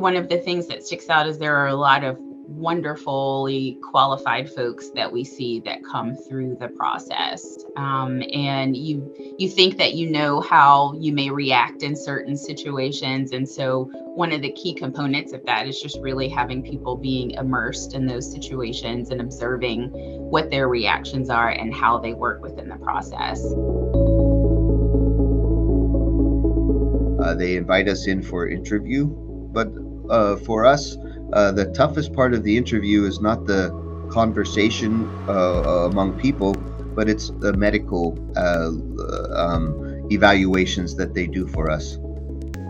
one of the things that sticks out is there are a lot of wonderfully qualified folks that we see that come through the process. And you think that you know how you may react in certain situations. And so one of the key components of that is just really having people being immersed in those situations and observing what their reactions are and how they work within the process. They invite us in for interview, but for us, the toughest part of the interview is not the conversation among people, but it's the medical evaluations that they do for us.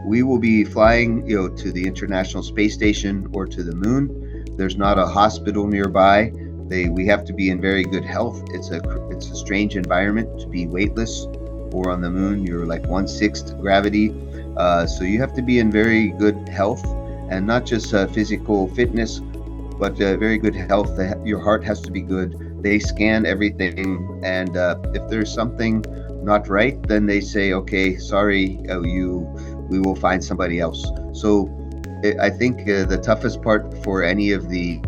We will be flying, to the International Space Station or to the moon. There's not a hospital nearby. We have to be in very good health. It's a strange environment to be weightless, or on the moon you're like 1/6 gravity. So you have to be in very good health, and not just physical fitness, but very good health. Your heart has to be good. They scan everything, and if there's something not right, then they say, okay, sorry, we will find somebody else. So I think the toughest part for any of the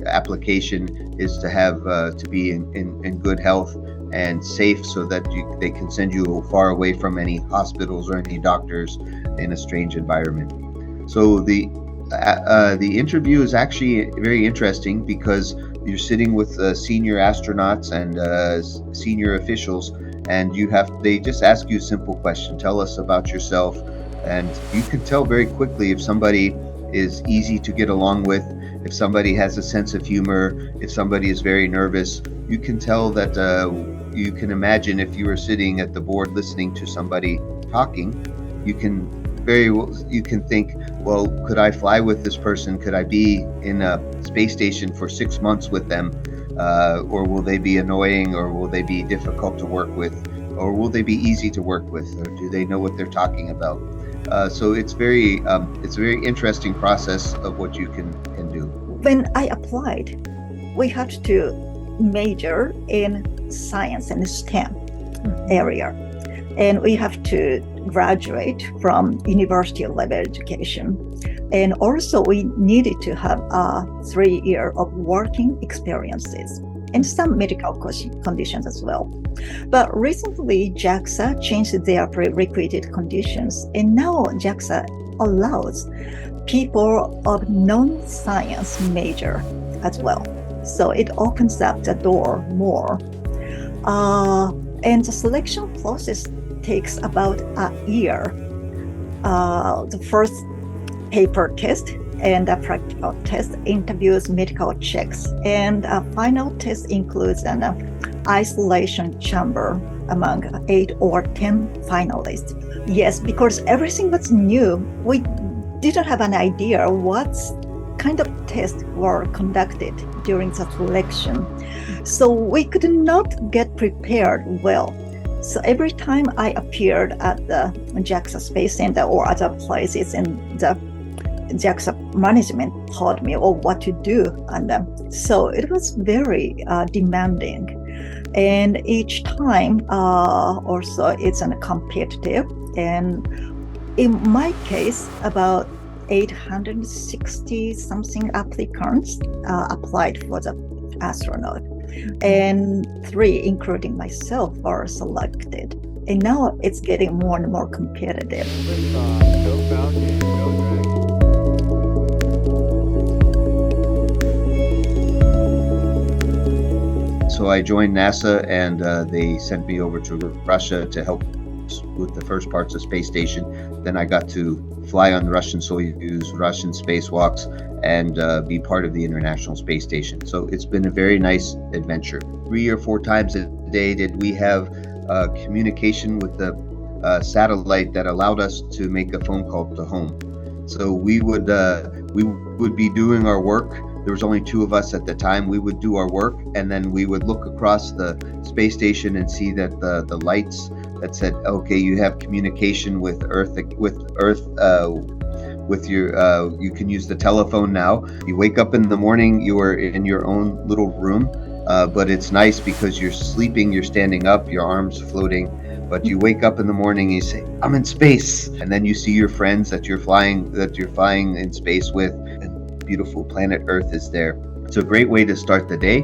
application is to have to be in good health and safe, so that they can send you far away from any hospitals or any doctors in a strange environment. So the interview is actually very interesting, because you're sitting with senior astronauts and senior officials, and they just ask you a simple question: tell us about yourself. And you can tell very quickly if somebody is easy to get along with, if somebody has a sense of humor, if somebody is very nervous. You can tell that. You can imagine if you were sitting at the board listening to somebody talking, you can think, well, could I fly with this person? Could I be in a space station for 6 months with them? Or will they be annoying, or will they be difficult to work with, or will they be easy to work with, or do they know what they're talking about? So it's a very interesting process of what you can do. When I applied, we had to major in science and STEM area, and we have to graduate from university level education, and also we needed to have 3 years of working experiences and some medical conditions as well. But recently JAXA changed their prerequisite conditions, and now JAXA allows people of non-science major as well. So it opens up the door more. And the selection process takes about a year. The first paper test and a practical test, interviews, medical checks, and a final test includes an isolation chamber among 8 or 10 finalists. Yes, because everything was new. We didn't have an idea what kind of tests were conducted during the selection. So we could not get prepared well. So every time I appeared at the JAXA Space Center or other places, and the JAXA management told me what to do. And so it was very demanding. And each time also it's competitive. And in my case, about 860 something applicants applied for the astronaut, and 3, including myself, are selected. And now it's getting more and more competitive. So I joined NASA, and they sent me over to Russia to help with the first parts of space station. Then I got to fly on Russian Soyuz, Russian spacewalks, and be part of the International Space Station. So it's been a very nice adventure. 3 or 4 times a day did we have communication with the satellite that allowed us to make a phone call to home. So we would be doing our work. There was only 2 of us at the time. We would do our work, and then we would look across the space station and see that the lights that said, okay, you have communication with Earth, with your, you can use the telephone now. You wake up in the morning, you are in your own little room, but it's nice because you're sleeping, you're standing up, your arms floating. But you wake up in the morning and you say, I'm in space. And then you see your friends that you're flying in space with, and beautiful planet Earth is there. It's a great way to start the day.